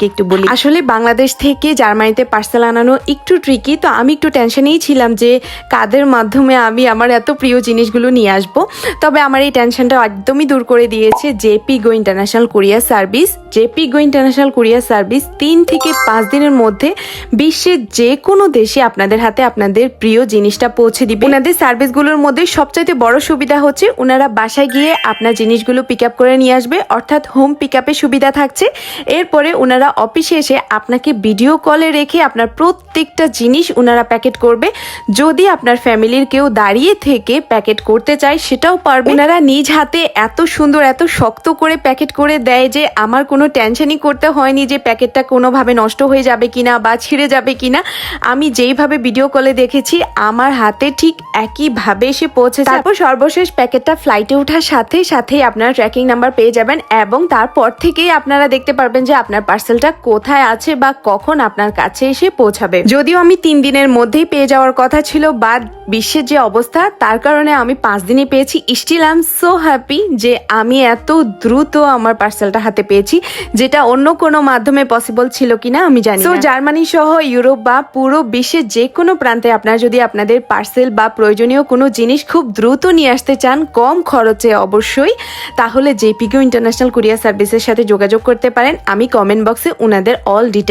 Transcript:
আপনাদেরকে একটু বলি। আসলে বাংলাদেশ থেকে জার্মানিতে পার্সেল আনানো একটু ট্রিকি, তো আমি একটু টেনশনেই ছিলাম যে কাদের মাধ্যমে আমি আমার এত প্রিয় জিনিসগুলো নিয়ে আসব। তবে আমার এই টেনশনটা একদমই দূর করে দিয়েছে জেপি গো ইন্টারন্যাশনাল কুরিয়ার সার্ভিস। জেপি গো ইন্টারন্যাশনাল কুরিয়ার সার্ভিস 3 থেকে 5 দিনের মধ্যে বিশ্বের যে কোনো দেশে আপনাদের হাতে আপনাদের প্রিয় জিনিসটা পৌঁছে দিবে। ওনাদের সার্ভিসগুলোর মধ্যে সবচাইতে বড় সুবিধা হচ্ছে ওনারা বাসায় গিয়ে আপনার জিনিসগুলো পিক আপ করে নিয়ে আসবে, অর্থাৎ হোম পিক আপের সুবিধা থাকছে। এরপরে ওনারা অফিসে এসে আপনাকে ভিডিও কলে রেখে আপনার প্রত্যেকটা জিনিস ওনারা প্যাকেট করবে। যদি আপনার ফ্যামিলির কেউ দাঁড়িয়ে থেকে প্যাকেট করতে চায় সেটাও পারবে। ওনারা নিজ হাতে এত সুন্দর এত শক্ত করে প্যাকেট করে দেয় যে আমার কোনো টেনশনই করতে হয়নি যে প্যাকেটটা কোনোভাবে নষ্ট হয়ে যাবে কিনা বা ছিঁড়ে যাবে কিনা। আমি যেইভাবে ভিডিও কলে দেখেছি আমার হাতে ঠিক একইভাবে এসে পৌঁছেছে। তারপর সর্বশেষ প্যাকেটটা ফ্লাইটে ওঠার সাথে সাথেই আপনারা ট্র্যাকিং নাম্বার পেয়ে যাবেন এবং তারপর থেকেই আপনারা দেখতে পারবেন যে আপনার পার্সেলটা কোথায় আছে বা কখন আপনার কাছে এসে পৌঁছাবে। যদিও আমি 3 দিনের মধ্যেই পেয়ে যাওয়ার কথা ছিল, বাট বিশ্বের যে অবস্থা তার কারণে আমি 5 দিনে পেয়েছি। Still I am so happy যে আমি এত দ্রুত আমার পার্সেলটা হাতে পেয়েছি, যেটা অন্য কোনো মাধ্যমে পসিবল ছিল কিনা আমি জানি না। তো জার্মানি সহ ইউরোপ বা পুরো বিশ্বের যে কোনো প্রান্তে আপনারা যদি আপনাদের পার্সেল বা প্রয়োজনীয় কোনো জিনিস খুব দ্রুত নিয়ে আসতে চান কম খরচে অবশ্যই, তাহলে জেপি গো ইন্টারন্যাশনাল কুরিয়ার সার্ভিসের সাথে যোগাযোগ করতে পারেন। আমি কমেন্ট বক্সে ওনাদের অল ডিটেইলস